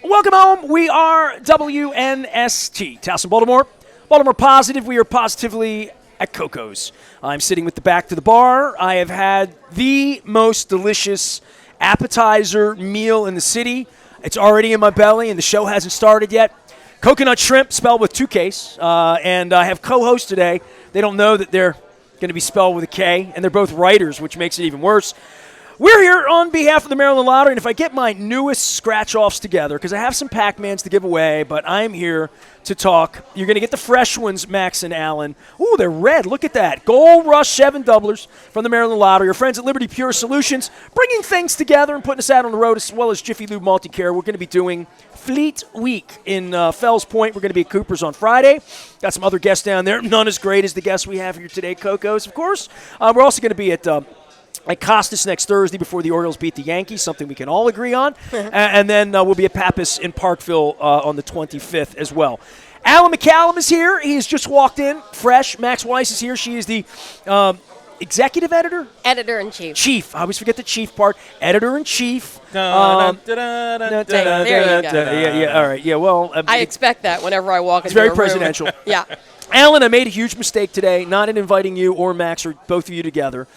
Welcome home. We are WNST, Towson, Baltimore. Baltimore Positive. We are positively at Koco's. I'm sitting with the back to the bar. I have had the most delicious appetizer meal in the city. It's already in my belly, and the show hasn't started yet. Coconut shrimp, spelled with two Ks. And I have co-hosts today. They don't know that they're going to be spelled with a K, and they're both writers, which makes it even worse. We're here on behalf of the Maryland Lottery, and if I get my newest scratch-offs together, because I have some Pac-Mans to give away, but I'm here to talk. You're going to get the fresh ones, Max and Alan. Ooh, they're red. Look at that. Gold Rush 7 doublers from the Maryland Lottery. Your friends at Liberty Pure Solutions, bringing things together and putting us out on the road, as well as Jiffy Lube Multicare. We're going to be doing Fleet Week in Fells Point. We're going to be at Cooper's on Friday. Got some other guests down there. None as great as the guests we have here today, Koco's, of course. We're also going to be at Costas next Thursday before the Orioles beat the Yankees, something we can all agree on. And then we'll be at Pappas in Parkville on the 25th as well. Alan McCallum is here. He has just walked in, fresh. Max Weiss is here. She is the executive editor? Editor-in-chief. Chief. I always forget the chief part. Editor-in-chief. There you go. Yeah, all right. Yeah, well. I expect that whenever I walk into a room. It's very presidential. Yeah. Alan, I made a huge mistake today, not in inviting you or Max or both of you together.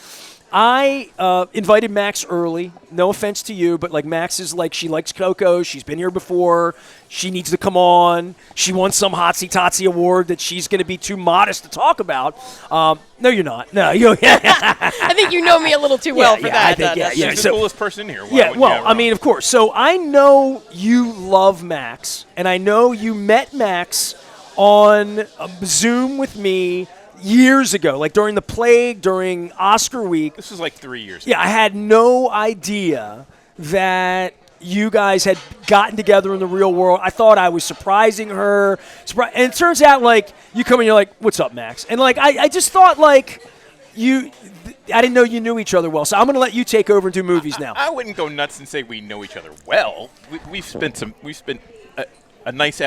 I invited Max early. No offense to you, but like Max is like, she likes Koco. She's been here before. She needs to come on. She won some Hotsy-Totsy award that she's going to be too modest to talk about. No, you're not. No, you. I think you know me a little too well for that. I think, she's the coolest person in here. I mean, of course. So I know you love Max, and I know you met Max on Zoom with me years ago, like during the plague, during Oscar week. This was like 3 years ago. Yeah, I had no idea that you guys had gotten together in the real world. I thought I was surprising her. And it turns out, like, you come in, you're like, what's up, Max? And, like, I just thought, like, I didn't know you knew each other well. So I'm going to let you take over and do movies now. I wouldn't go nuts and say we know each other well. We've spent a nice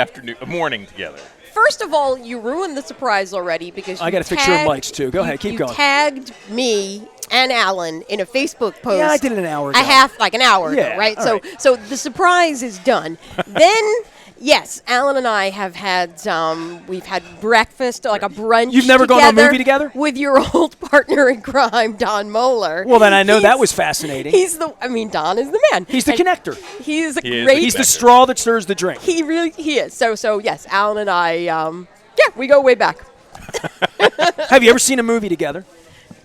morning together. First of all, you ruined the surprise already because I got to fix your mics too. Go ahead, keep going. You tagged me and Alan in a Facebook post. Yeah, I did it an hour ago. An hour ago, right? So the surprise is done. Then, yes, Alan and I have had we've had breakfast, like a brunch. You've never gone to a movie together? With your old partner in crime, Don Moeller. Well, then I know that was fascinating. Don is the man. He's the connector. He's He's the straw that stirs the drink. He is. So yes, Alan and I, we go way back. Have you ever seen a movie together?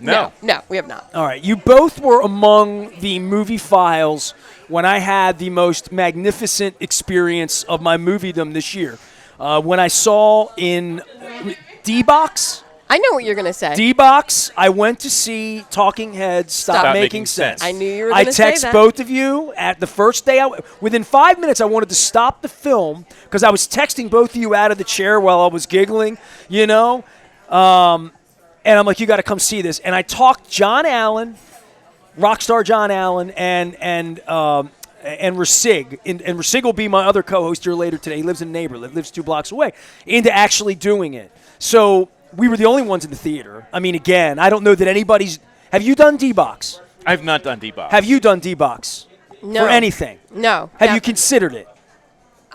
No, we have not. All right. You both were among the movie files when I had the most magnificent experience of my moviedom this year. When I saw in D-Box. I know what you're going to say. D-Box, I went to see Talking Heads Stop Making Sense. I knew you were going to say that. I text both of you at the first day. Within 5 minutes, I wanted to stop the film because I was texting both of you out of the chair while I was giggling, you know. And I'm like, you got to come see this. And I talked John Allen, rock star John Allen, and Rasig. And Rasig will be my other co-host here later today. He lives in the neighborhood, lives 2 blocks away, into actually doing it. So we were the only ones in the theater. I mean, again, I don't know that anybody's – have you done D-Box? I've not done D-Box. Have you done D-Box? No. For anything? No. Have you considered it?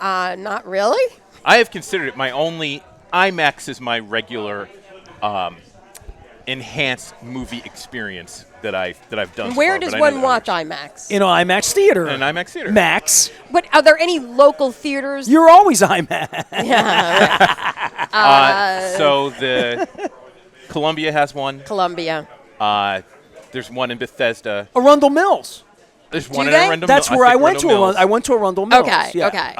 Not really. I have considered it. My only – IMAX is my regular enhanced movie experience that I've done. Where does one watch IMAX? In an IMAX theater. In an IMAX theater. Max. But are there any local theaters? You're always IMAX. Yeah. Right. So the Columbia has one. Columbia. There's one in Bethesda. Arundel Mills. There's one in Arundel Mills. That's where I went to. I went to Arundel Mills. Okay. Yeah. Okay.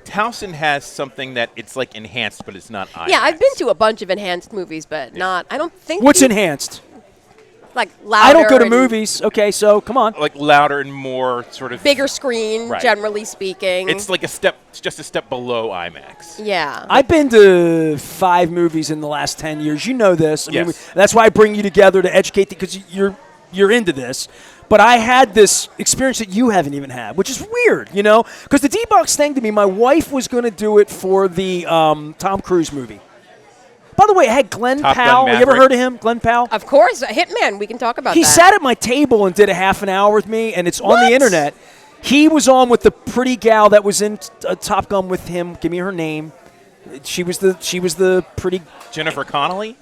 Towson has something that it's like enhanced, but it's not IMAX. Yeah, I've been to a bunch of enhanced movies, but not. I don't think. What's enhanced? Like louder. I don't go to movies. Okay, so come on. Like louder and more sort of bigger screen, generally speaking. It's like just a step below IMAX. Yeah. I've been to 5 movies in the last 10 years. You know this. I mean, that's why I bring you together to educate because you're into this. But I had this experience that you haven't even had, which is weird, you know? Because the D-Box thing to me, my wife was going to do it for the Tom Cruise movie. By the way, I had Glenn Powell. You ever heard of him, Glenn Powell? Of course. A hitman. We can talk about that. He sat at my table and did a half an hour with me, and it's on the internet. He was on with the pretty gal that was in Top Gun with him. Give me her name. She was the pretty. Jennifer Connelly?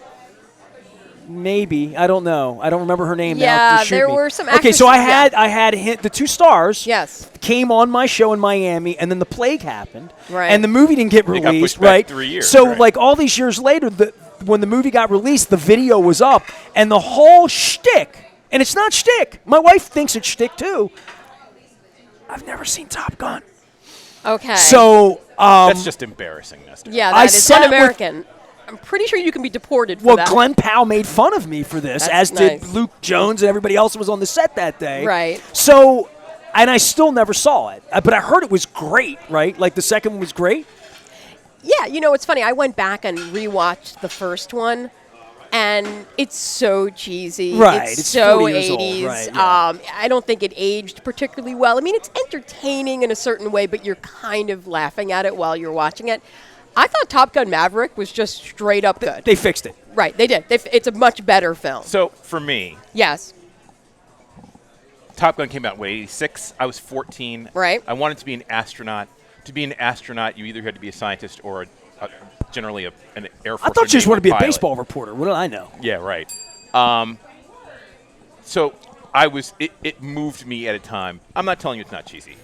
Maybe, I don't know. I don't remember her name now. Yeah, Just shoot there me. were some Okay, so actresses, I had the two stars. Yes. Came on my show in Miami, and then the plague happened, Right. and the movie didn't get It got released. pushed back Right. 3 years, So right. like all these years later, when the movie got released, the video was up, and the whole shtick. And it's not shtick. My wife thinks it's shtick too. I've never seen Top Gun. Okay. So That's just embarrassing, Nestor. yeah, I that is sat with- un-American. I'm pretty sure you can be deported for well, that. Glenn Powell made fun of me for this, That's as did nice. Luke Jones and everybody else who was on the set that day. Right. So, and I still never saw it, but I heard it was great, right? Like the second one was great. Yeah, it's funny. I went back and rewatched the first one, and it's so cheesy. Right, It's it's so 40 years old, 80s. right, yeah. I don't think it aged particularly well. I mean, it's entertaining in a certain way, but you're kind of laughing at it while you're watching it. I thought Top Gun Maverick was just straight up good. They fixed it. Right, they did. It's a much better film. So for me, Yes. Top Gun came out in 86. I was 14. Right. I wanted to be an astronaut. To be an astronaut, you either had to be a scientist or generally an Air Force. I thought you just or wanted to be a Naval baseball pilot. reporter. What do I know? Yeah, right. So it moved me at a time. I'm not telling you it's not cheesy,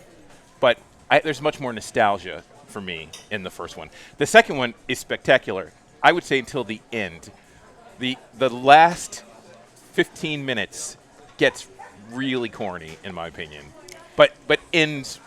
but there's much more nostalgia for me in the first one. The second one is spectacular. I would say until the end. The last 15 minutes gets really corny, in my opinion, but ends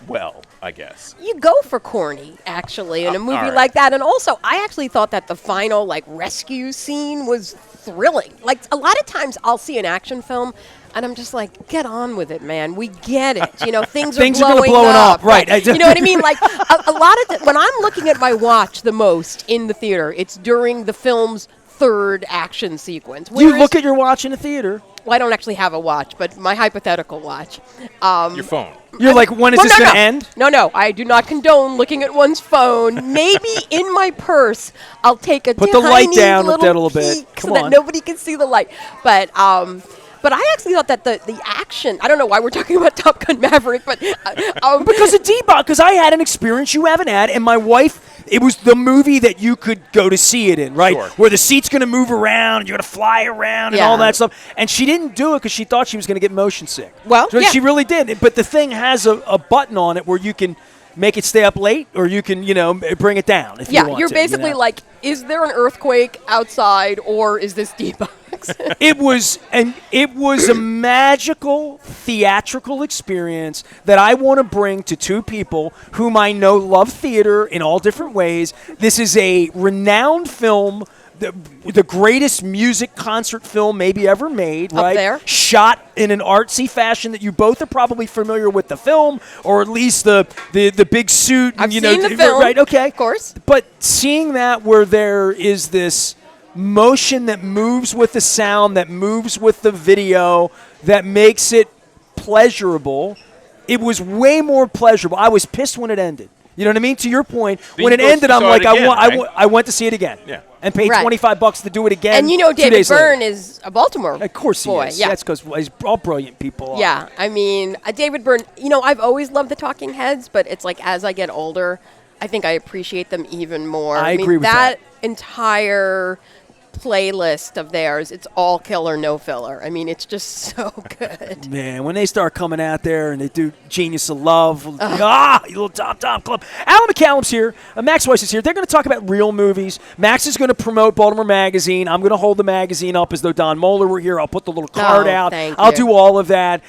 well, I guess. You go for corny, actually, in a movie all right. like that. And also, I actually thought that the final, rescue scene was thrilling. Like, a lot of times I'll see an action film, and I'm just like, get on with it, man. We get it. Things are Things are blowing gonna blow up. up, right. You know what I mean? Like, a lot of when I'm looking at my watch the most in the theater, it's during the film's third action sequence. You Whereas- look at your watch in the theater. well, I don't actually have a watch, but my hypothetical watch. Your phone. You're like, when is Well, this no, going to no. end? No, I do not condone looking at one's phone. Maybe in my purse, I'll take a Put the light tiny down with little that a little bit. peek Come so that on. nobody can see the light. But I actually thought that the action, I don't know why we're talking about Top Gun Maverick, but Because of D-Bot, because I had an experience you haven't had, and my wife, it was the movie that you could go to see it in, right? Sure. Where the seat's going to move around, and you're going to fly around, and Yeah. all that stuff. And she didn't do it because she thought she was going to get motion sick. Well, so yeah. she really did. But the thing has a button on it where you can make it stay up late, or you can, bring it down if you yeah, want you're to, basically like, is there an earthquake outside, or is this D-Box? It was a magical theatrical experience that I want to bring to two people whom I know love theater in all different ways. This is a renowned film, the greatest music concert film maybe ever made, Up right? there. Shot in an artsy fashion that you both are probably familiar with the film, or at least the big suit. I've and, seen the film, right? Okay, of course. But seeing that where there is this motion that moves with the sound, that moves with the video, that makes it pleasurable, it was way more pleasurable. I was pissed when it ended. You know what I mean? To your point, But when you it both ended, I'm saw like, it again, right? I went to see it again. Yeah. And paid Right. $25 to do it again. And 2 Days David later. Byrne is a Baltimore Of course he boy. is. Yeah. That's because he's all brilliant people. Yeah, I mean, David Byrne, I've always loved the Talking Heads, but it's like as I get older, I think I appreciate them even more. I mean, agree with that. entire playlist of theirs, it's all killer, no filler. I mean, it's just so good. Man, when they start coming out there and they do Genius of Love, you little top club. Alan McCallum's here. Max Weiss is here. They're going to talk about real movies. Max is going to promote Baltimore Magazine. I'm going to hold the magazine up as though Don Moeller were here. I'll put the little card out. Thank I'll you. do all of that.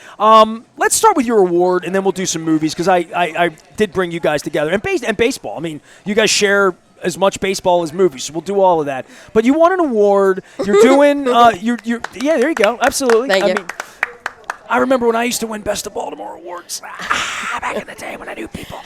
Let's start with your award, and then we'll do some movies, because I did bring you guys together. And baseball. I mean, you guys share as much baseball as movies, so we'll do all of that. But you won an award. You're doing. Yeah, there you go. Absolutely. Thank you. mean, I remember when I used to win Best of Baltimore awards back in the day when I knew people.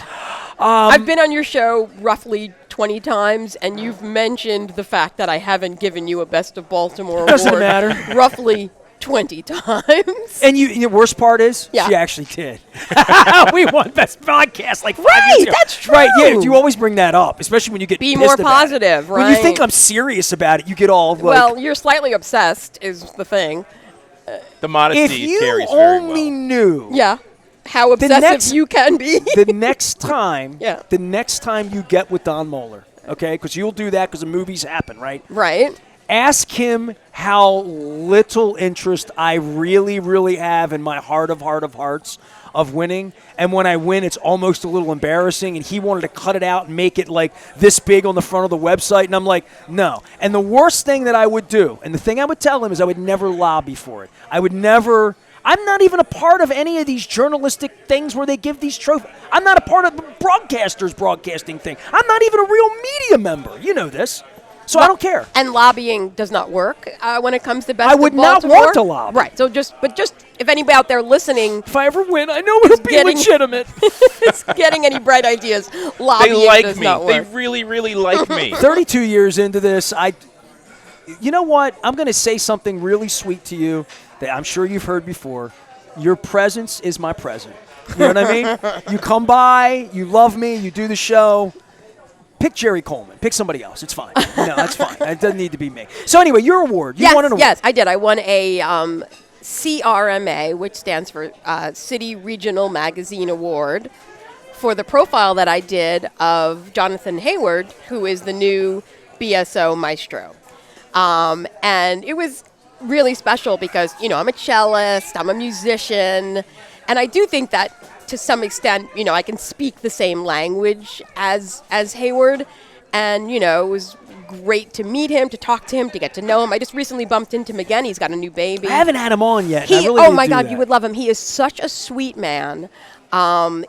I've been on your show roughly 20 times, and you've mentioned the fact that I haven't given you a Best of Baltimore Doesn't award matter. roughly 20 times. And the worst part is, Yeah. she actually did. We won Best Podcast like 5 Right, years ago. that's Right, yeah, true. you always bring that up, especially when you get Be pissed more about positive, it. When you right? think I'm serious about it, you get all like, Well, you're slightly obsessed is the thing. The modesty if you carries very only well. knew Yeah. how obsessive you can be. The next time, Yeah. the next time you get with Don Moeller, okay, because you'll do that because the movies happen, right? Right. Ask him how little interest I really, really have in my heart of hearts of winning. And when I win, it's almost a little embarrassing. And he wanted to cut it out and make it like this big on the front of the website. And I'm like, no. And the worst thing that I would do, and the thing I would tell him is I would never lobby for it. I would never. I'm not even a part of any of these journalistic things where they give these trophies. I'm not a part of the broadcasters broadcasting thing. I'm not even a real media member. You know this. So I don't care. And lobbying does not work when it comes to best I would of not Baltimore. want to lobby. Right. So just if anybody out there listening If I ever win, I know it'll be getting- legitimate. is getting any bright ideas, lobbying They like does me. not They work. really, really like me. 32 years into this, you know what? I'm going to say something really sweet to you that I'm sure you've heard before. Your presence is my present. You know what I mean? You come by, you love me, you do the show. Pick Jerry Coleman. Pick somebody else. It's fine. No, that's fine. It doesn't need to be me. So anyway, your award. You won an award. Yes, I did. I won a CRMA, which stands for City Regional Magazine Award, for the profile that I did of Jonathan Hayward, who is the new BSO maestro. And it was really special because, I'm a cellist, I'm a musician, and I do think that to some extent, I can speak the same language as Hayward, and, it was great to meet him, to talk to him, to get to know him. I just recently bumped into him again. He's got a new baby. I haven't had him on yet. I really oh need my to do God, that. you would love him. He is such a sweet man.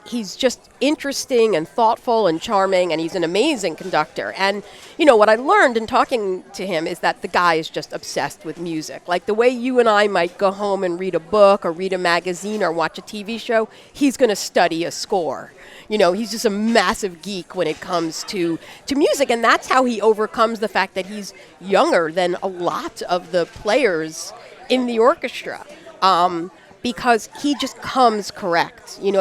He's just interesting and thoughtful and charming, and he's an amazing conductor. And, what I learned in talking to him is that the guy is just obsessed with music. Like the way you and I might go home and read a book or read a magazine or watch a TV show, he's going to study a score. He's just a massive geek when it comes to music, and that's how he overcomes the fact that he's younger than a lot of the players in the orchestra. Because he just comes correct, you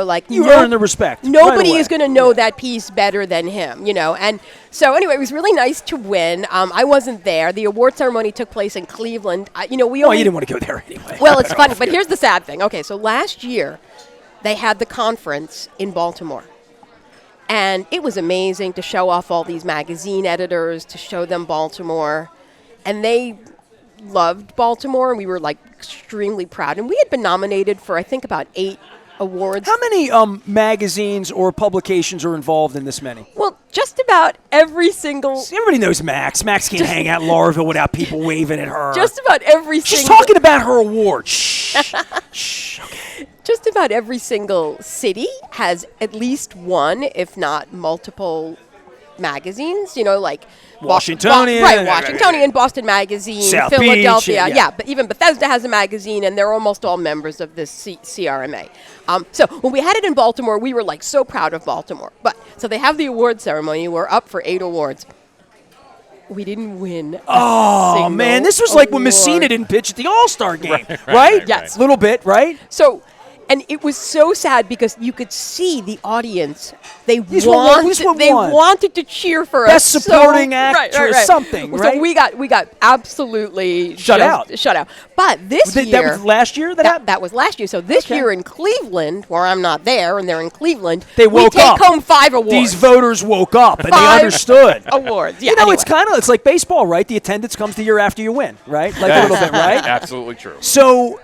earn the respect. Nobody right away. is going to know that piece better than him, And so anyway, it was really nice to win. I wasn't there. The award ceremony took place in Cleveland. We only. Well, you didn't want to go there anyway. Well, it's funny, but here's the sad thing. Okay, so last year they had the conference in Baltimore. And it was amazing to show off all these magazine editors, to show them Baltimore. And they loved Baltimore, and we were extremely proud. And we had been nominated for, I think, about 8 awards. How many magazines or publications are involved in this many? Well, just about every single. Everybody knows Max. Max can't hang out in Laurelville without people waving at her. Just about every She's single. talking about her award. Shh. Shh. Okay. Just about every single city has at least one, if not multiple, magazines. Washingtonian. Right, Washingtonian, Boston Magazine, South Philadelphia. Beach, yeah. But even Bethesda has a magazine, and they're almost all members of this CRMA. So when we had it in Baltimore, we were so proud of Baltimore. So they have the award ceremony. We're up for 8 awards. We didn't win. Oh, man. This was like when Messina didn't pitch at the All-Star game, right? Yes. A little bit, right? So, and it was so sad because you could see the audience. They This one won. wanted to cheer for Best us. supporting actor or something, right? So we got absolutely Shut out. But this year, that was last year that happened? that was last year. So this year in Cleveland, where I'm not there, and they're in Cleveland, They woke we up. take home 5 awards. These voters woke up and they 5 understood. awards. Yeah, It's it's like baseball, right? The attendance comes the year after you win, right? Like a little bit, right? Absolutely true. So,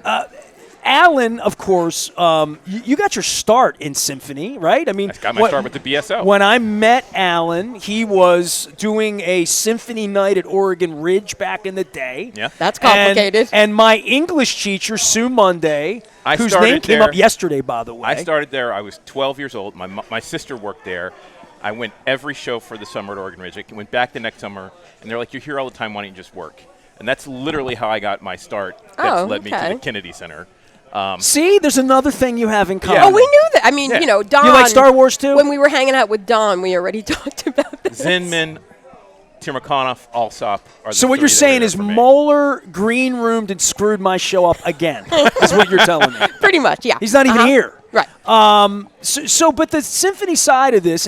Alan, of course, you got your start in symphony, right? I mean, I got my start with the BSO. When I met Alan, he was doing a symphony night at Oregon Ridge back in the day. Yeah. That's complicated. And my English teacher, Sue Monday, whose name came up yesterday, by the way. I started there. I was 12 years old. My sister worked there. I went every show for the summer at Oregon Ridge. I went back the next summer, and they're like, "You're here all the time. Why don't you just work?" And that's literally how I got my start. That's led me to the Kennedy Center. See, there's another thing you have in common. Oh, we knew that. I mean, Don. You like Star Wars too? When we were hanging out with Don, we already talked about this. Zinman, Tirmakonov, Alsop are the So what three you're that saying were there is for me. Moeller green-roomed and screwed my show up again, is what you're telling me. Pretty much, yeah. He's not even here. Right. But the symphony side of this,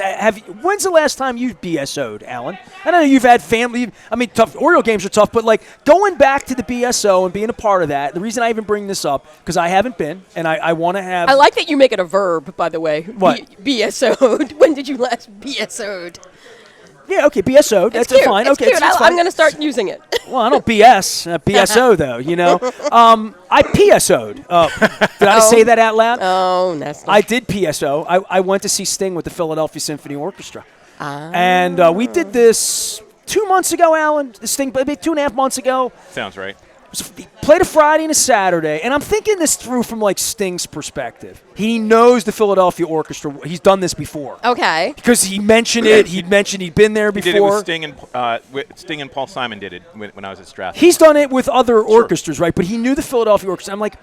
when's the last time you BSO'd, Alan? I know you've had family. I mean, tough. Oriole games are tough, but like going back to the BSO and being a part of that. The reason I even bring this up because I haven't been, and I want to have. I like that you make it a verb, by the way. What? BSO'd. When did you last BSO'd? Yeah, okay, BSO. That's cute. fine. It's Okay, cute. it's fine. I'm going to start using it. Well, I don't BS. BSO though, you know. I PSO'd. Did I say that out loud? Oh, Nestor. I did PSO. I went to see Sting with the Philadelphia Symphony Orchestra, and we did this 2 months ago, Alan. Sting, maybe 2.5 months ago. Sounds right. He played a Friday and a Saturday, and I'm thinking this through from like Sting's perspective. He knows the Philadelphia Orchestra. He's done this before. Okay. Because he mentioned it. He'd mentioned he'd been there before. He did it with Sting and Paul Simon did it when I was at Strathmore. He's done it with other orchestras, right? But he knew the Philadelphia Orchestra. I'm like,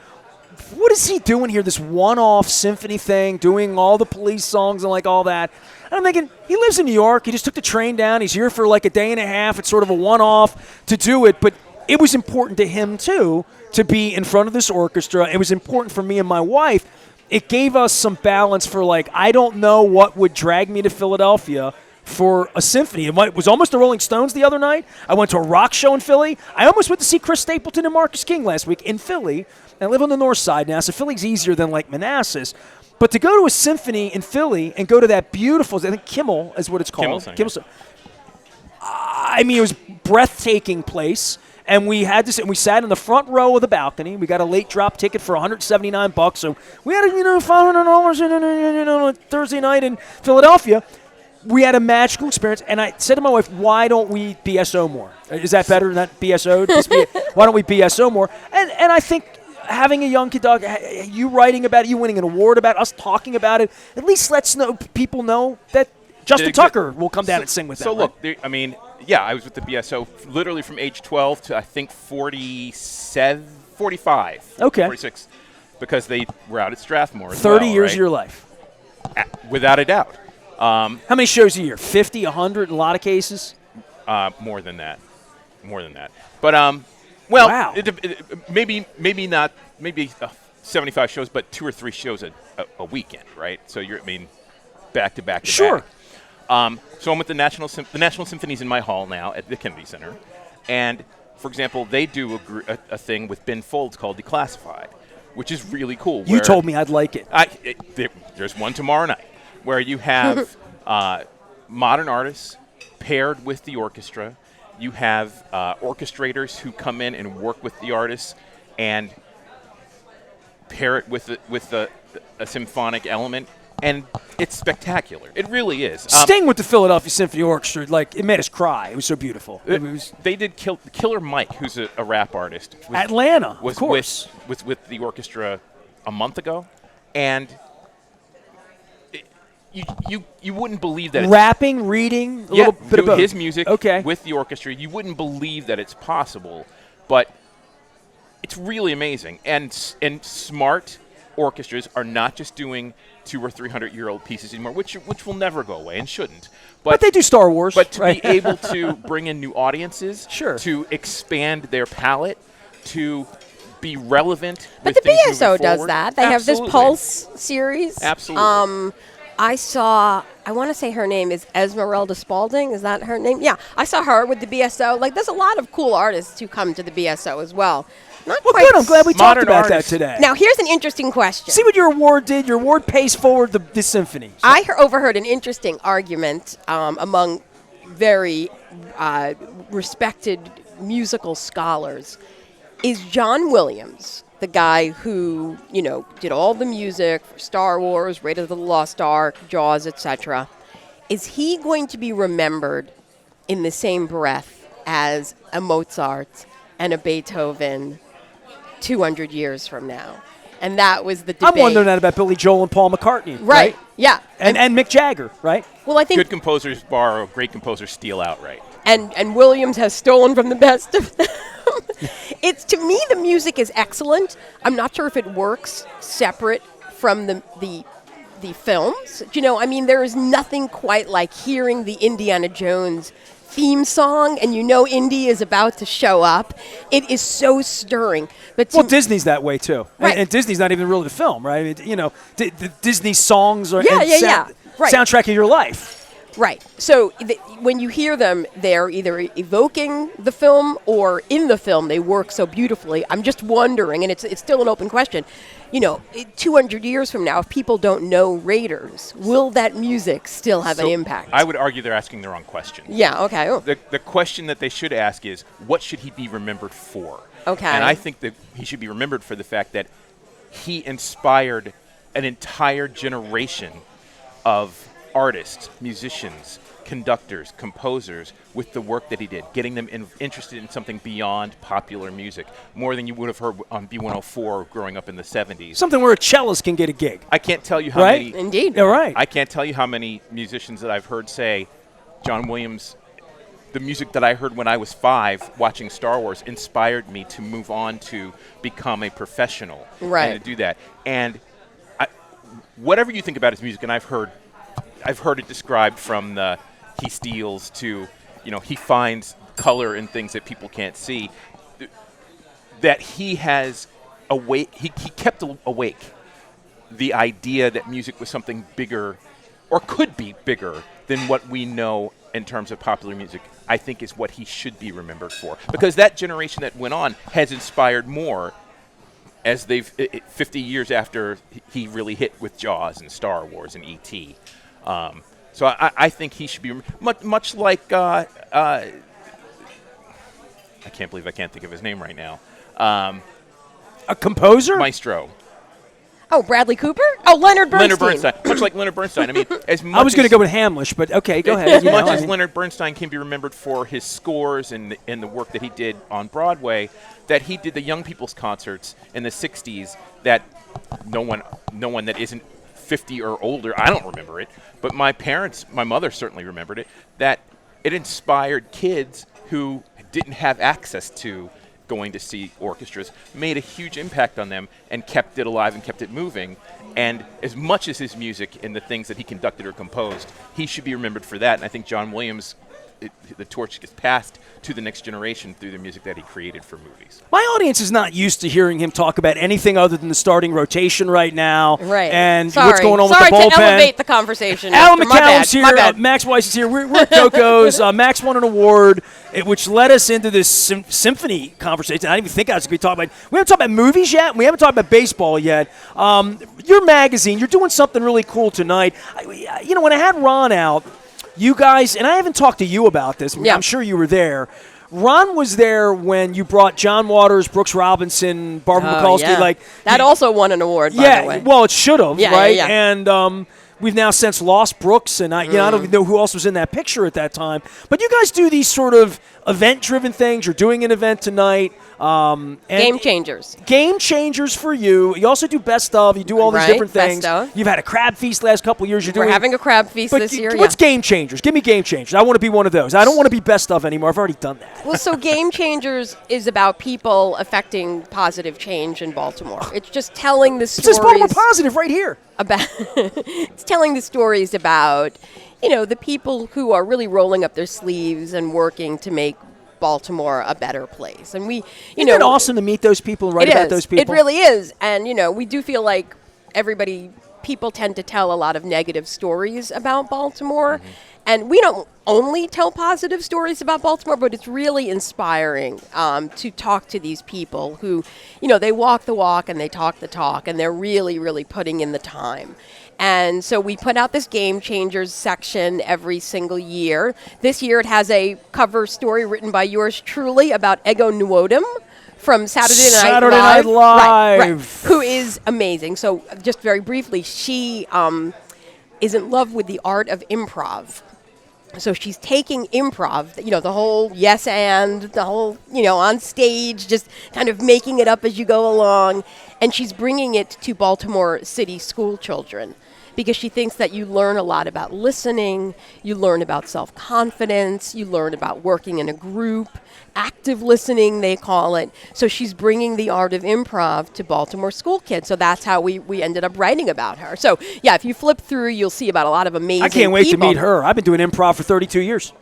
what is he doing here? This one-off symphony thing, doing all the Police songs and like all that. And I'm thinking, he lives in New York. He just took the train down. He's here for like a day and a half. It's sort of a one-off to do it, but it was important to him, too, to be in front of this orchestra. It was important for me and my wife. It gave us some balance for, like, I don't know what would drag me to Philadelphia for a symphony. It was almost the Rolling Stones the other night. I went to a rock show in Philly. I almost went to see Chris Stapleton and Marcus King last week in Philly. I live on the north side now, so Philly's easier than, like, Manassas. But to go to a symphony in Philly and go to that beautiful, I think Kimmel is what it's called. Kimmel. I mean, it was a breathtaking place. And we had to sit, and we sat in the front row of the balcony. We got a late drop ticket for $179, so we had $500 Thursday night in Philadelphia. We had a magical experience, and I said to my wife, "Why don't we BSO more? Is that better than that BSO? Why don't we BSO more?" And I think having a young kid dog, you writing about it, you winning an award about it, us talking about it, at least lets people know that Justin Tucker will come down and sing with them. So look, I mean. Yeah, I was with the BSO literally from age 12 to I think 45, okay, 46, because they were out at Strathmore. 30 years of your life, without a doubt. How many shows a year? 50, 100 in a lot of cases. More than that. But well, wow. maybe not 75 shows, but 2 or 3 shows a weekend, right? So back to back. Sure. So I'm with the National Symphony's in my hall now at the Kennedy Center, and for example, they do a thing with Ben Folds called Declassified, which is really cool. You told me I'd like it. There's one tomorrow night where you have modern artists paired with the orchestra. You have orchestrators who come in and work with the artists and pair it with a symphonic element. And it's spectacular. It really is. Sting with the Philadelphia Symphony Orchestra, like, it made us cry. It was so beautiful. They did Killer Mike, who's a rap artist. Atlanta, of course. Was with the orchestra a month ago. And you wouldn't believe that. Rapping, reading, a little bit of both. His music okay. with the orchestra. You wouldn't believe that it's possible. But it's really amazing. And smart orchestras are not just doing 200- or 300-year-old pieces anymore, which will never go away and shouldn't. But they do Star Wars. But to be able to bring in new audiences, sure, to expand their palette, to be relevant. But with the BSO things does that. They have this Pulse series. Absolutely. I want to say her name is Esmeralda Spalding. Is that her name? Yeah. I saw her with the BSO. Like, there's a lot of cool artists who come to the BSO as well. Not well, quite good. I'm glad we talked about that today. Now, here's an interesting question. See what your award did? Your award pays forward the symphony. So. I overheard an interesting argument among very respected musical scholars. Is John Williams, the guy who, did all the music for Star Wars, Raiders of the Lost Ark, Jaws, etc., is he going to be remembered in the same breath as a Mozart and a Beethoven 200 years from now? And that was the debate. I'm wondering that about Billy Joel and Paul McCartney. Right. Yeah. And Mick Jagger, right? Well, I think good composers borrow, great composers steal outright. And Williams has stolen from the best of them. It's, to me, the music is excellent. I'm not sure if it works separate from the films. There is nothing quite like hearing the Indiana Jones theme song and you know Indy is about to show up, it is so stirring. But Well, Disney's that way too, Right. and Disney's not even really the film, right? I mean, you know, the Disney songs are Right. soundtrack of your life. Right. So when you hear them, they're either evoking the film or in the film they work so beautifully. I'm just wondering, and it's still an open question, you know, 200 years from now, if people don't know Raiders, will that music still have an impact? I would argue they're asking the wrong question. Yeah, okay. Oh. The question that they should ask is, what should he be remembered for? Okay. And I think that he should be remembered for the fact that he inspired an entire generation of artists, musicians, conductors, composers with the work that he did, getting them interested in something beyond popular music, more than you would have heard on B104 growing up in the 70s. Something where a cellist can get a gig. I can't tell you how Right? many. Indeed. Yeah, right. I can't tell you how many musicians that I've heard say, John Williams, the music that I heard when I was 5 watching Star Wars inspired me to move on to become a professional. Right. And to do that. And whatever you think about his music, and I've heard it described from the he steals to, you know, he finds color in things that people can't see, that he has he kept awake the idea that music was something bigger or could be bigger than what we know in terms of popular music, I think is what he should be remembered for. Because that generation that went on has inspired more as 50 years after he really hit with Jaws and Star Wars and E.T. So I think he should be much like I can't believe I can't think of his name right now. A composer? Maestro. Oh, Bradley Cooper? Oh, Leonard Bernstein. Leonard Bernstein. Much like Leonard Bernstein. I mean, as much I was going to go with Hamlish, but okay, go ahead. As You know, much I as mean- Leonard Bernstein can be remembered for his scores and the work that he did on Broadway, that he did the young people's concerts in the 60s that no one that isn't 50 or older, I don't remember it, but my mother certainly remembered it, that it inspired kids who didn't have access to going to see orchestras, made a huge impact on them and kept it alive and kept it moving. And as much as his music and the things that he conducted or composed, he should be remembered for that. And I think John Williams, the torch gets passed to the next generation through the music that he created for movies. My audience is not used to hearing him talk about anything other than the starting rotation right now. Right. And Sorry. what's going on Sorry with the bullpen. to elevate the conversation. Alan Nestor. My McCallum's bad. My here. bad. Max Weiss is here. We're at Koco's. Max won an award, which led us into this symphony conversation. I didn't even think I was going to be talking about. We haven't talked about movies yet. We haven't talked about baseball yet. Your magazine, you're doing something really cool tonight. You know, when I had Ron out, you guys, and I haven't talked to you about this. Yeah. I'm sure you were there. Ron was there when you brought John Waters, Brooks Robinson, Barbara Mikulski. Yeah. Like that also won an award, by the way. well, it should have, Yeah, right? yeah. And we've now since lost Brooks, and I don't even know who else was in that picture at that time. But you guys do these sort of event-driven things. You're doing an event tonight. And Game changers. Game changers for you. You also do best of. You do all these Right, different best things. of. You've had a crab feast last couple of years. We're having a crab feast but this year. What's game changers? Give me game changers. I want to be one of those. I don't want to be best of anymore. I've already done that. Well, so Game Changers is about people affecting positive change in Baltimore. It's just telling the It says stories Baltimore Positive right here. about. It's telling the stories about, you know, the people who are really rolling up their sleeves and working to make Baltimore a better place. And we, Isn't it awesome to meet those people and write it about is. those people? It really is. And, you know, we do feel like people tend to tell a lot of negative stories about Baltimore. Mm-hmm. And we don't only tell positive stories about Baltimore, but it's really inspiring to talk to these people who, you know, they walk the walk and they talk the talk, and they're really, really putting in the time. And so we put out this Game Changers section every single year. This year it has a cover story written by yours truly about Ego Nwodim from Saturday Night Live. Right, who is amazing. So just very briefly, she is in love with the art of improv. So she's taking improv, you know, the whole yes and, the whole, you know, on stage, just kind of making it up as you go along. And she's bringing it to Baltimore City school children because she thinks that you learn a lot about listening, you learn about self-confidence, you learn about working in a group, active listening, they call it. So she's bringing the art of improv to Baltimore school kids. So that's how we ended up writing about her. So, yeah, if you flip through, you'll see about a lot of amazing I can't wait people. to meet her. I've been doing improv for 32 years.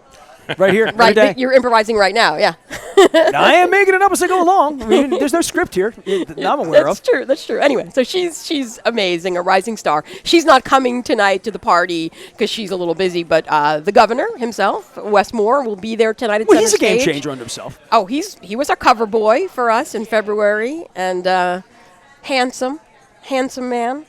right here, every Right, day. you're improvising right now, yeah. I am making it up as I go along. I mean, there's no script here that I'm aware That's of. true. That's true. Anyway, so she's amazing, a rising star. She's not coming tonight to the party because she's a little busy, but the governor himself, Wes Moore, will be there tonight at Well, Center he's a game Stage. changer unto himself. Oh, he was our cover boy for us in February, and handsome man.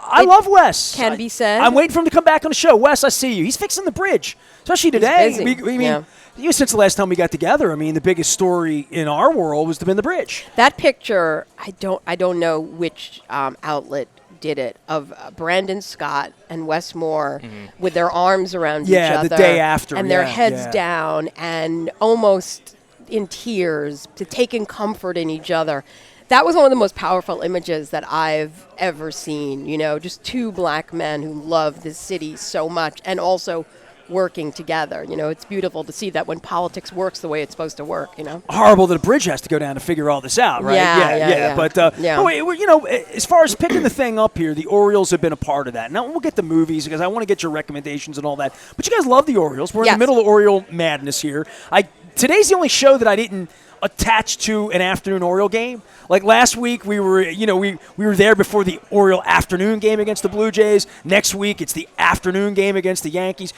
I love Wes. Can be said. I'm waiting for him to come back on the show. Wes, I see you. He's fixing the bridge, especially today. busy. I mean, Yeah. since the last time we got together, I mean, the biggest story in our world was to been the bridge. That picture, I don't know which outlet did it, of Brandon Scott and Wes Moore with their arms around each other. the day after, and their yeah, heads yeah. down and almost in tears, to taking comfort in each other. That was one of the most powerful images that I've ever seen. You know, just two black men who love this city so much and also working together. You know, it's beautiful to see that when politics works the way it's supposed to work, you know. Horrible that a bridge has to go down to figure all this out, right? Yeah. But, Yeah. but wait, you know, as far as picking the thing up here, the Orioles have been a part of that. Now, we'll get the movies because I want to get your recommendations and all that. But you guys love the Orioles. We're in Yes. the middle of Oriole madness here. Today's the only show that I didn't attach to an afternoon Oriole game. Like last week, we were there before the Oriole afternoon game against the Blue Jays. Next week, it's the afternoon game against the Yankees.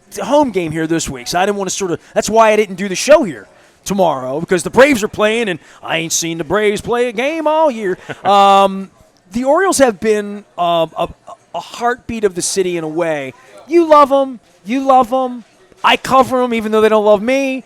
It's a home game here this week, so I didn't want to that's why I didn't do the show here tomorrow, because the Braves are playing, and I ain't seen the Braves play a game all year. The Orioles have been a heartbeat of the city in a way. You love them. I cover them even though they don't love me.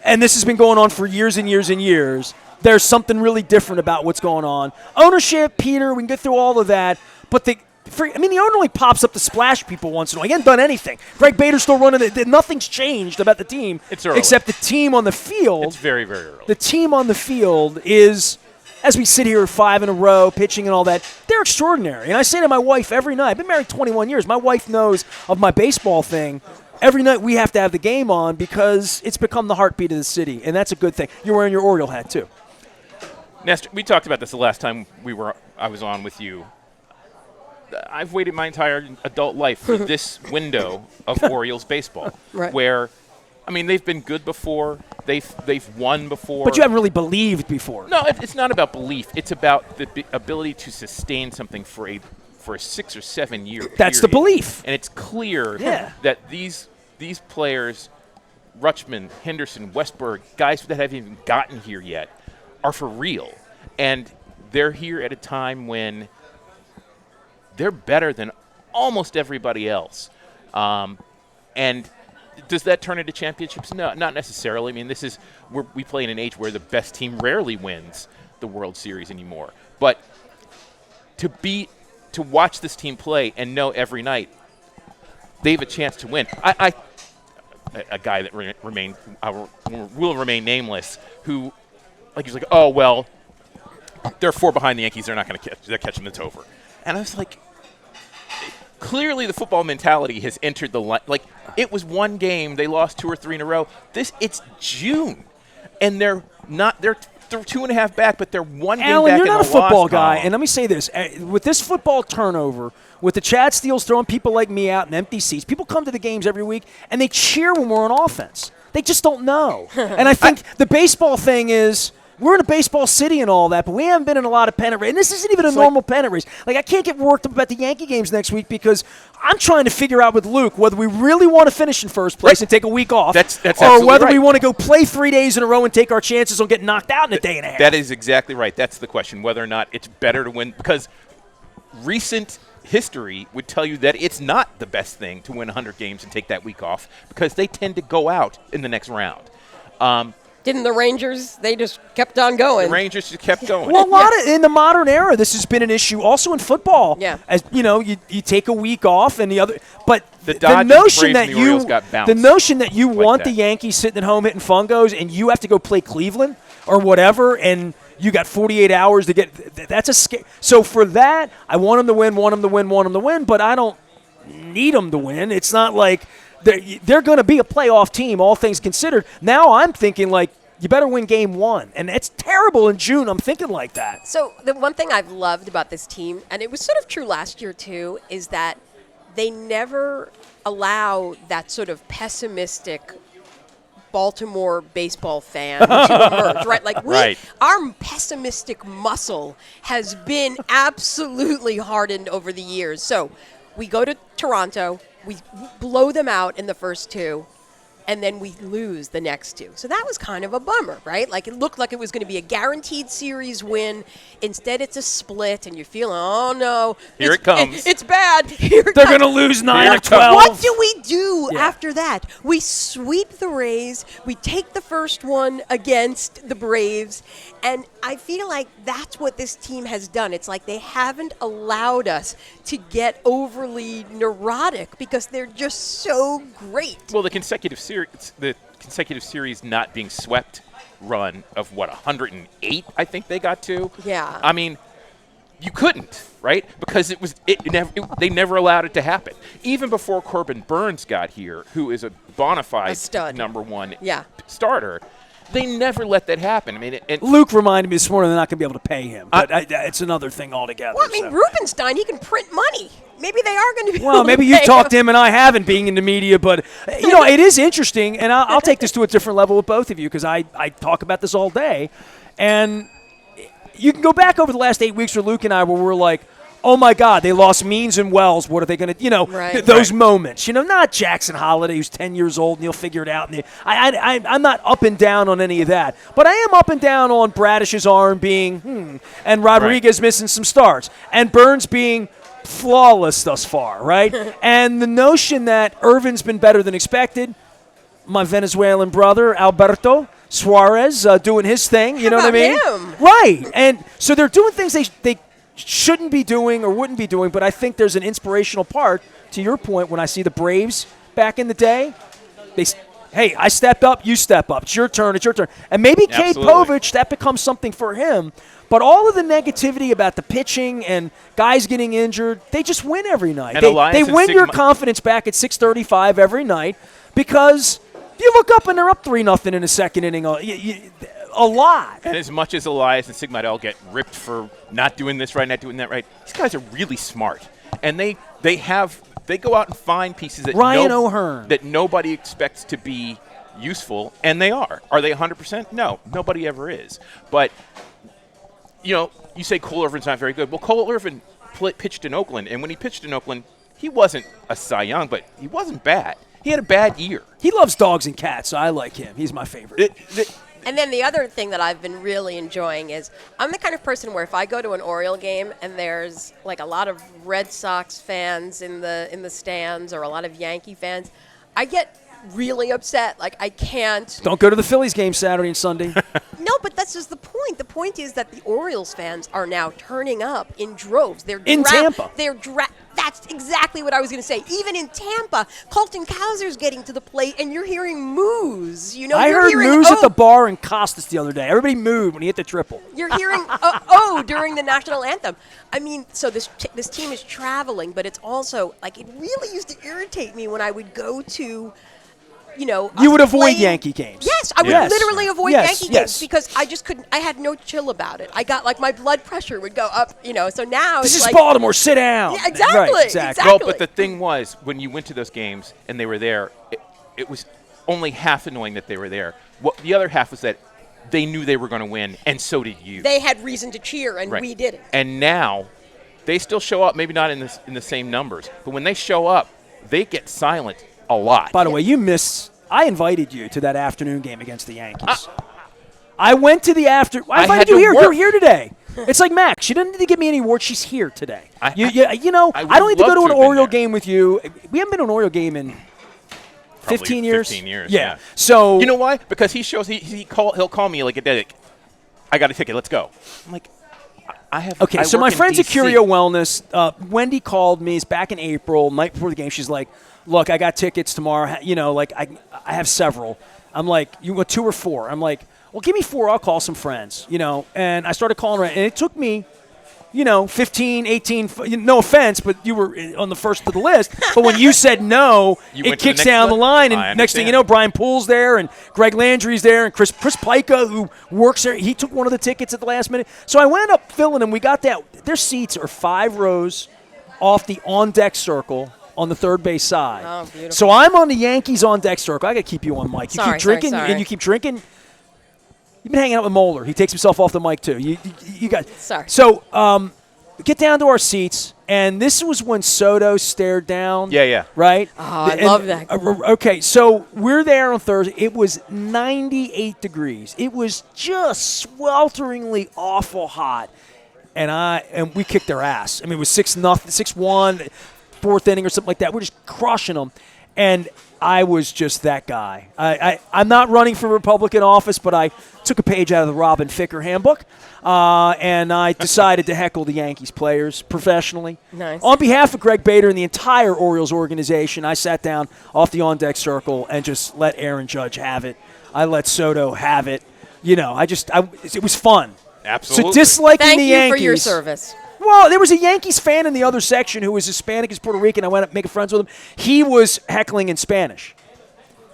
And this has been going on for years and years and years. There's something really different about what's going on. Ownership, Peter, we can get through all of that. But the owner only pops up to splash people once in a while. He hasn't done anything. Greg Bader's still running it. Nothing's changed about the team. It's early. Except the team on the field. It's very, very early. The team on the field is, as we sit here 5 in a row, pitching and all that, they're extraordinary. And I say to my wife every night, I've been married 21 years. My wife knows of my baseball thing. Every night we have to have the game on because it's become the heartbeat of the city, and that's a good thing. You're wearing your Oriole hat, too. Nestor, we talked about this the last time I was on with you. I've waited my entire adult life for this window of Orioles baseball, Right. where, I mean, they've been good before. They've won before. But you haven't really believed before. No, it's not about belief. It's about the ability to sustain something for a 6 or 7 year period. That's the belief. And it's clear Yeah. that these players, Rutschman, Henderson, Westberg, guys that haven't even gotten here yet, are for real. And they're here at a time when they're better than almost everybody else. And does that turn into championships? No, not necessarily. I mean, we play in an age where the best team rarely wins the World Series anymore. But to watch this team play and know every night they have a chance to win. A guy that will remain nameless, who, he's like, oh, well, they're 4 behind the Yankees. They're not going to catch them. It's over. And I was like, clearly the football mentality has entered the line. Like, it was one game. They lost 2 or 3 in a row. It's June. And they're 2.5 back, but they're 1 game Alan, back you're in not a the football loss guy, column. and let me say this. With this football turnover, with the Chad Steels throwing people like me out in empty seats, people come to the games every week, and they cheer when we're on offense. They just don't know. And I think the baseball thing is, we're in a baseball city and all that, but we haven't been in a lot of pennant race. And this isn't even a normal pennant race. Like, I can't get worked up about the Yankee games next week because I'm trying to figure out with Luke whether we really want to finish in first place and take a week off, That's or absolutely whether right. we want to go play 3 days in a row and take our chances on getting knocked out in a day and a half. That is exactly right. That's the question, whether or not it's better to win. Because recent history would tell you that it's not the best thing to win 100 games and take that week off, because they tend to go out in the next round. Didn't the Rangers, they just kept on going. The Rangers just kept going. Well, in the modern era, this has been an issue. Also in football, Yeah. as you know, you take a week off, and but The Dodgers, notion Braves, that and the Orioles got bounced the notion that you like want that. the Yankees sitting at home hitting fungos, and you have to go play Cleveland or whatever, and you got 48 hours to get. That's a scare. So for that, I want them to win, but I don't need them to win. It's not like they're going to be a playoff team, all things considered. Now I'm thinking like, you better win game 1. And it's terrible in June. I'm thinking like that. So the one thing I've loved about this team, and it was sort of true last year too, is that they never allow that sort of pessimistic Baltimore baseball fan to emerge, right? Like Right. our pessimistic muscle has been absolutely hardened over the years. So we go to Toronto, we blow them out in the first two, and then we lose the next two. So that was kind of a bummer, right? Like it looked like it was going to be a guaranteed series win. Instead, it's a split, and you're feeling, oh no, Here it comes. It's bad. Here it They're comes. going to lose 9 Here or it comes. 12. What do we do Yeah. after that? We sweep the Rays. We take the first one against the Braves. And I feel like that's what this team has done. It's like they haven't allowed us to get overly neurotic because they're just so great. Well, the consecutive series not being swept run of 108, I think they got to. Yeah. I mean, you couldn't, right? Because they never allowed it to happen. Even before Corbin Burns got here, who is a bona fide A stud. number one Yeah. starter, they never let that happen. I mean, and Luke reminded me this morning they're not going to be able to pay him. But it's another thing altogether. Well, I mean, so. Rubenstein, he can print money. Maybe they are going to be Well, able maybe to you pay talked to him and I haven't, being in the media. But, it is interesting, and I'll take this to a different level with both of you because I talk about this all day. And you can go back over the last 8 weeks for Luke and I where we're like, oh, my God, they lost Means and Wells. What are they going to, Right. those moments. Not Jackson Holiday, who's 10 years old, and he'll figure it out. And I'm not up and down on any of that. But I am up and down on Bradish's arm being, and Rodriguez missing some starts, and Burns being flawless thus far, right? And the notion that Irvin's been better than expected, my Venezuelan brother, Alberto Suarez, doing his thing, you know what I mean? him? Right. And so they're doing things they shouldn't be doing or wouldn't be doing, but I think there's an inspirational part, to your point, when I see the Braves back in the day. Hey, I stepped up, you step up. It's your turn, it's your turn. And maybe Kate Absolutely. Povich, that becomes something for him. But all of the negativity about the pitching and guys getting injured, they just win every night. And Elias They and win your Sigma- confidence back at 6:35 every night because you look up and they're up 3-0 in the second inning a lot. And as much as Elias and Sigma get ripped for not doing this right, not doing that right, these guys are really smart. And they go out and find pieces that Ryan O'Hearn. that nobody expects to be useful, and they are. Are they 100%? No, nobody ever is. But, you say Cole Irvin's not very good. Well, Cole Irvin pitched in Oakland, and when he pitched in Oakland, he wasn't a Cy Young, but he wasn't bad. He had a bad year. He loves dogs and cats, so I like him. He's my favorite. And then the other thing that I've been really enjoying is I'm the kind of person where if I go to an Oriole game and there's like a lot of Red Sox fans in the stands or a lot of Yankee fans, I get really upset. Like I can't. Don't go to the Phillies game Saturday and Sunday. No, but that's just the point. The point is that the Orioles fans are now turning up in droves. They're In Tampa. That's exactly what I was going to say. Even in Tampa, Colton Cowser's getting to the plate, and you're hearing moos. I you're heard hearing, moos at the bar in Costas the other day. Everybody mooed when he hit the triple. You're hearing during the national anthem. I mean, so this team is traveling, but it's also like it really used to irritate me when I would go to. You would avoid Yankee games. Yes, I would Yes. literally avoid Yes, Yankee yes. games because I just couldn't. I had no chill about it. I got like my blood pressure would go up. So now This it's is like, Baltimore. Sit down. Yeah, exactly, Right, exactly. Well, but the thing was, when you went to those games and they were there, it was only half annoying that they were there. The other half was that they knew they were going to win, and so did you. They had reason to cheer, and Right. we didn't. And now, they still show up, maybe not in the same numbers, but when they show up, they get silent a lot. By the way, I invited you to that afternoon game against the Yankees. I went to the I had invited you to here. work. You're here today. It's like Max. She didn't need to give me any awards. She's here today. I would don't need to love go to to an have been Oriole there. game with you. We haven't been to an Oriole game in 15 years. 15 years, Yeah. yeah. So You know why? Because he'll call me like a dedic. I got a ticket. Let's go. I'm like, I have. Okay, I so work my in friends at DC. Curio Wellness, Wendy called me. It's back in April, night before the game. She's like, "Look, I got tickets tomorrow. I have several." I'm like, "You want 2 or 4?" I'm like, "Well, give me 4. I'll call some friends." And I started calling around, and it took me, 15, 18. No offense, but you were on the first of the list. But when you said no, You it went to the kicks next down the list? line, I and next thing you understand. know, Brian Poole's there, and Greg Landry's there, and Chris Pica, who works there, he took one of the tickets at the last minute. So I wound up filling them. We got that. Their seats are 5 rows off the on-deck circle. on the third base side. Oh, beautiful. So I'm on the Yankees on deck circle. I got to keep you on mic. You keep drinking, sorry. and you keep drinking. You've been hanging out with Moeller. He takes himself off the mic, too. You got. Sorry. So get down to our seats, and this was when Soto stared down. Yeah. Right? Oh, I love that. Okay, so we're there on Thursday. It was 98 degrees. It was just swelteringly awful hot. And we kicked their ass. I mean, it was 6-0, 6-1, fourth inning or something like that. We're just crushing them. And I was just that guy. I'm not running for Republican office, but I took a page out of the Robin Ficker handbook, and I decided to heckle the Yankees players professionally. Nice. On behalf of Greg Bader and the entire Orioles organization, I sat down off the on-deck circle and just let Aaron Judge have it. I let Soto have it. It was fun. Absolutely. So disliking Thank the you Yankees. for your service. Well, there was a Yankees fan in the other section who was Hispanic, he's Puerto Rican. I went up making friends with him. He was heckling in Spanish,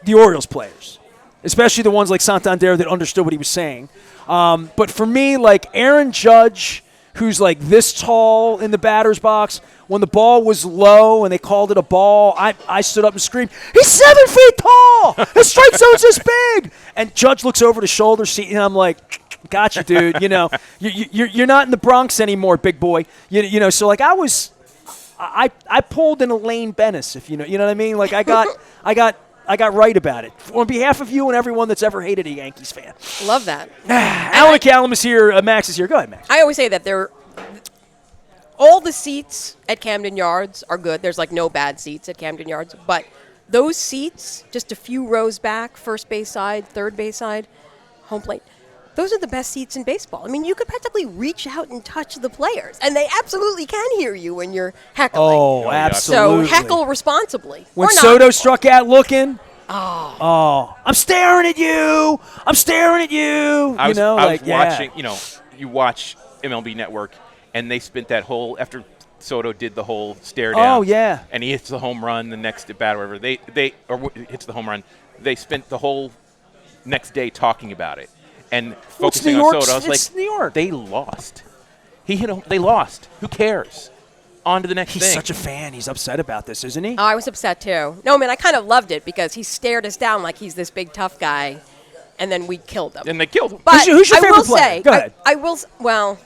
the Orioles players, especially the ones like Santander that understood what he was saying. But for me, like Aaron Judge, who's like this tall in the batter's box, when the ball was low and they called it a ball, I stood up and screamed, "He's 7 feet tall! His strike zone's this big!" And Judge looks over the shoulder seat, and I'm like, "Gotcha, dude. You're not in the Bronx anymore, big boy. So like I pulled in Elaine Bennis, if you know what I mean. Like I got right about it on behalf of you and everyone that's ever hated a Yankees fan. Love that. Alan McCallum is here. Max is here. Go ahead, Max. I always say that all the seats at Camden Yards are good. There's like no bad seats at Camden Yards, but those seats, just a few rows back, first base side, third base side, home plate. Those are the best seats in baseball. I mean, you could practically reach out and touch the players, and they absolutely can hear you when you're heckling. Oh, absolutely. So heckle responsibly. When or not. Soto struck out looking, I'm staring at you. I'm staring at you. I was watching, you watch MLB Network, and they spent that whole, after Soto did the whole stare down. Oh, yeah. And he hits the home run the next at bat, or whatever. Or hits the home run. They spent the whole next day talking about it. And focusing on Soto, I was it's like, New York. They lost. They lost. Who cares? On to the next He's thing. such a fan. He's upset about this, isn't he? Oh, I was upset too. No, man, I kind of loved it because he stared us down like he's this big tough guy, and then we killed him. And they killed him. But Who's your I favorite will player? say, Go ahead. I will. Well,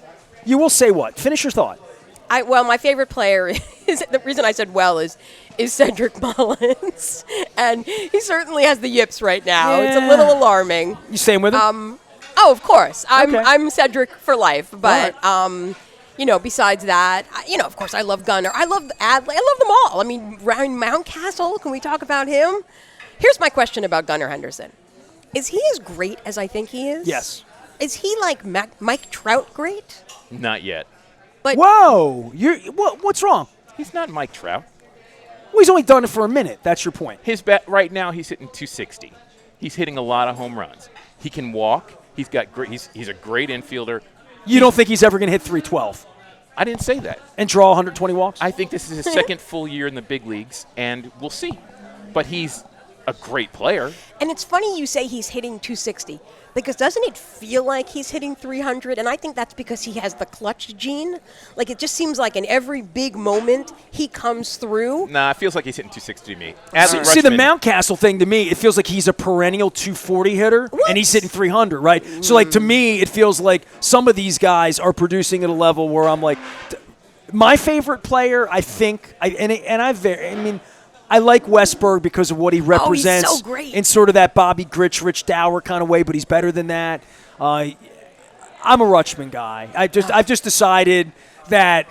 You will say what? Finish your thought. my favorite player is the reason I said is Cedric Mullins, and he certainly has the yips right now. Yeah. It's a little alarming. You staying with him? Oh, of course. Okay. I'm Cedric for life. But All besides that, of course, I love Gunnar. I love Adley. I love them all. I mean, Ryan Mountcastle. Can we talk about him? Here's my question about Gunnar Henderson: is he as great as I think he is? Yes. Is he like Mike Trout great? Not yet. But Whoa! What's wrong? He's not Mike Trout. Well, he's only done it for a minute. That's your point. His bat right now, he's hitting 260. He's hitting a lot of home runs. He can walk. He's got great. He's a great infielder. You don't think he's ever going to hit 312 I didn't say that. and draw 120 walks? I think this is his second full year in the big leagues, and we'll see. But he's a great player. And it's funny you say he's hitting 260 because doesn't it feel like he's hitting 300? And I think that's because he has the clutch gene. Like it just seems like in every big moment he comes through. Nah, it feels like he's hitting 260 to me. See, the Mountcastle thing to me, it feels like he's a perennial 240 hitter, and he's hitting 300, right? So, like, to me, it feels like some of these guys are producing at a level where I'm like, my favorite player, I think, I like Westberg because of what he represents so great. in sort of that Bobby Grich, Rich Dower kind of way, but he's better than that. I'm a Rutschman guy. I've just decided that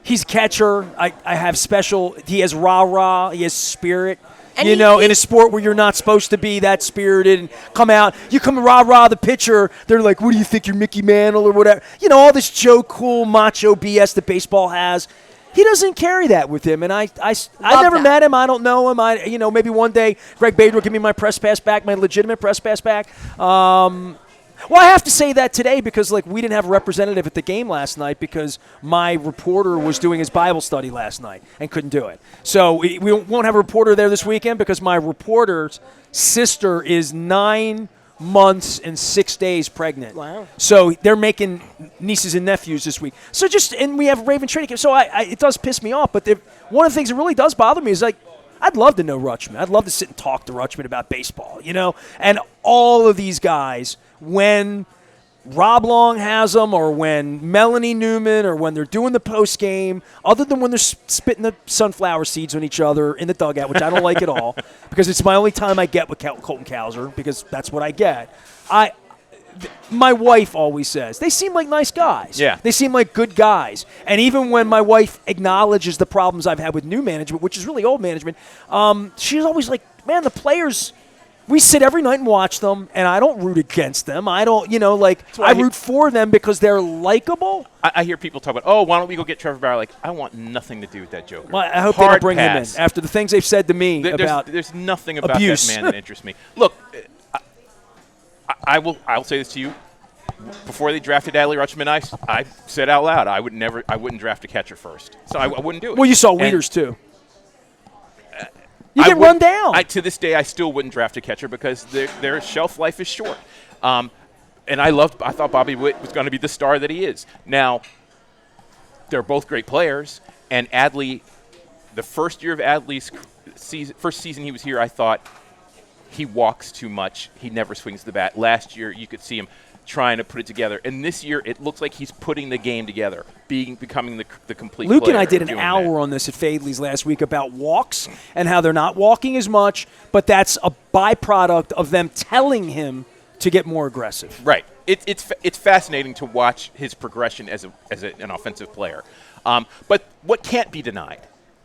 he's a catcher. I have special. He has rah-rah. He has spirit. And in a sport where you're not supposed to be that spirited and come out, you come rah-rah the pitcher, they're like, what do you think, you're Mickey Mantle or whatever? All this Joe Cool macho BS that baseball has. He doesn't carry that with him, and I've never met him. I don't know him. Maybe one day Greg Bader will give me my press pass back, my legitimate press pass back. Well, I have to say that today because we didn't have a representative at the game last night because my reporter was doing his Bible study last night and couldn't do it. So we won't have a reporter there this weekend because my reporter's sister is 9 months and 6 days pregnant. Wow. So they're making nieces and nephews this week. So and we have Raven training camp. So it does piss me off. But one of the things that really does bother me is like, I'd love to know Rutschman. I'd love to sit and talk to Rutschman about baseball, And all of these guys, when Rob Long has them, or when Melanie Newman, or when they're doing the post game, other than when they're spitting the sunflower seeds on each other in the dugout, which I don't like at all, because it's my only time I get with Colton Cowser, because that's what I get. My wife always says, they seem like nice guys. Yeah. They seem like good guys. And even when my wife acknowledges the problems I've had with new management, which is really old management, she's always like, man, the players, we sit every night and watch them, and I don't root against them. I don't, I root for them because they're likable. I hear people talk about, why don't we go get Trevor Bauer? Like, I want nothing to do with that joker. Well, I hope they don't bring him in after the things they've said to me about There's nothing about abuse. that man that interests me. Look, I'll say this to you. Before they drafted Adley Rutschman, I said out loud I wouldn't draft a catcher first. So I wouldn't do it. Well, you saw Wieters too. You get run down. To this day, I still wouldn't draft a catcher because their shelf life is short. And I thought Bobby Witt was going to be the star that he is. Now, they're both great players, and Adley, the first year of Adley's first season he was here, I thought he walks too much. He never swings the bat. Last year, you could see him trying to put it together. And this year, it looks like he's putting the game together, becoming the complete Luke player. and I did an hour on this at Fadley's last week about walks and how they're not walking as much, but that's a byproduct of them telling him to get more aggressive. Right. It's fascinating to watch his progression as an offensive player. But what can't be denied,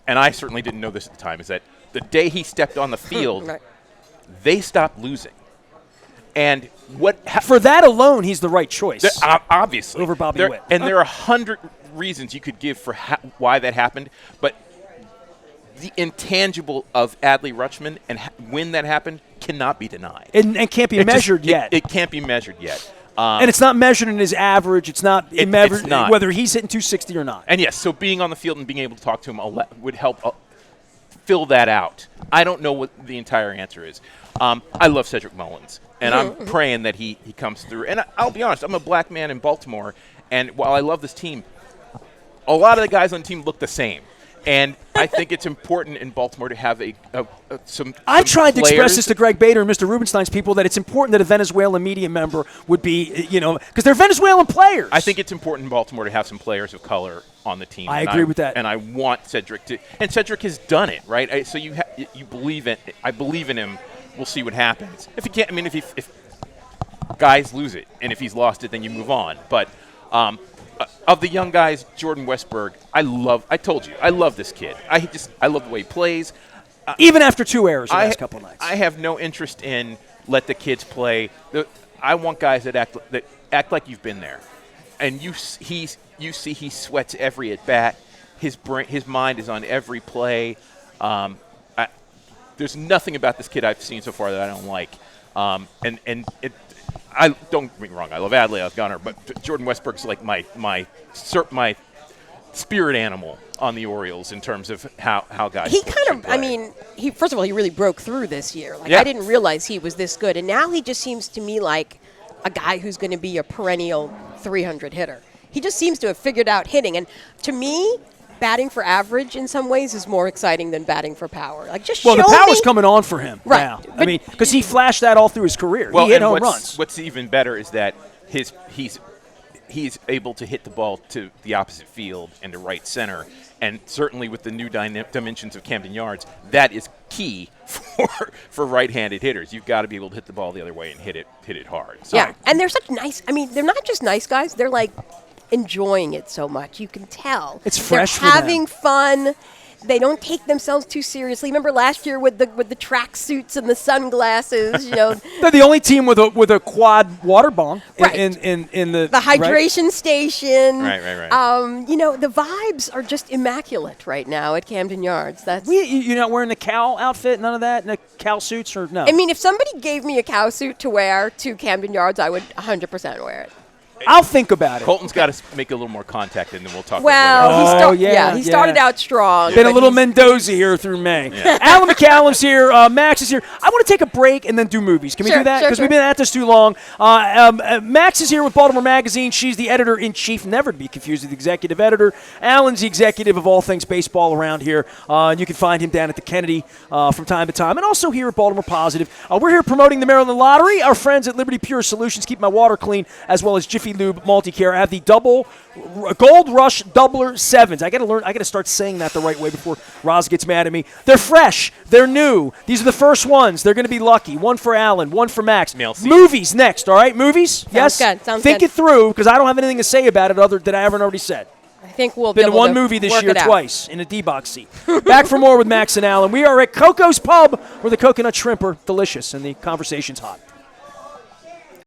and I certainly didn't know this at the time, is that the day he stepped on the field, Right. they stopped losing. And for that alone, he's the right choice. Obviously. Over Bobby Witt. And there are 100 reasons you could give for why that happened, but the intangible of Adley Rutschman and when that happened cannot be denied. And can't be measured yet. It can't be measured yet. And it's not measured in his average. It's not measured whether he's hitting 260 or not. And yes, so being on the field and being able to talk to him would help fill that out. I don't know what the entire answer is. I love Cedric Mullins, and I'm praying that he comes through. And I'll be honest, I'm a black man in Baltimore, and while I love this team, a lot of the guys on the team look the same. And I think it's important in Baltimore to have some I've tried to express players. this to Greg Bader and Mr. Rubenstein's people that it's important that a Venezuelan media member would be, because they're Venezuelan players. I think it's important in Baltimore to have some players of color on the team. I agree with that. And I want Cedric to. And Cedric has done it, right? So you believe it. I believe in him. We'll see what happens. If he can't, if guys lose it, and if he's lost it, then you move on. But of the young guys, Jordan Westberg, I told you, I love this kid. I love the way he plays. Even after 2 errors the last couple of nights. I have no interest in let the kids play. I want guys that act like you've been there. And you see he sweats every at bat. His mind is on every play. There's nothing about this kid I've seen so far that I don't like. I don't get me wrong. I love Adley. I love Gunnar, but Jordan Westberg's like my spirit animal on the Orioles in terms of how guys. He kind of, play. he first of all, he really broke through this year. Yeah. I didn't realize he was this good, and now he just seems to me like a guy who's going to be a perennial 300 hitter. He just seems to have figured out hitting, and to me, batting for average in some ways is more exciting than batting for power. Like, just well, show the power's me. coming on for him now. Because he flashed that all through his career. He hit home runs. What's even better is that he's able to hit the ball to the opposite field and to right center. And certainly with the new dimensions of Camden Yards, that is key for right-handed hitters. You've got to be able to hit the ball the other way and hit it hard. So. Yeah, and they're such nice. They're not just nice guys. They're like enjoying it so much. You can tell. It's fresh They're for them. having fun. They don't take themselves too seriously. Remember last year with the track suits and the sunglasses, They're the only team with a quad water bong Right. in the hydration station. Right. The vibes are just immaculate right now at Camden Yards. That's. You're not wearing the cow outfit, none of that, the cow suits, or no? If somebody gave me a cow suit to wear to Camden Yards, I would 100% wear it. I'll think about it. Colton's got to make a little more contact, and then we'll talk Well, about he started out strong. Been a but little he's- Mendoza here through May. Alan McCallum's here. Max is here. I want to take a break and then do movies. Can we Sure, do that? sure, Because sure. we've been at this too long. Max is here with Baltimore Magazine. She's the editor-in-chief, never to be confused with the executive editor. Alan's the executive of all things baseball around here. And you can find him down at the Kennedy from time to time. And also here at Baltimore Positive. We're here promoting the Maryland Lottery. Our friends at Liberty Pure Solutions keep my water clean, as well as Jiffy Lube Multicare. I have the Gold Rush Doubler 7s. I got to start saying that the right way before Roz gets mad at me. They're fresh. They're new. These are the first ones. They're going to be lucky. One for Alan, one for Max. Mail seat. Movies next, all right? Movies? Yes? good. Sounds Think good. it through, because I don't have anything to say about it other than I haven't already said. I think we'll be Been in able one to movie this work year it out. twice in a D-box seat. Back for more with Max and Alan. We are at Koco's Pub, where the coconut shrimp are delicious and the conversation's hot.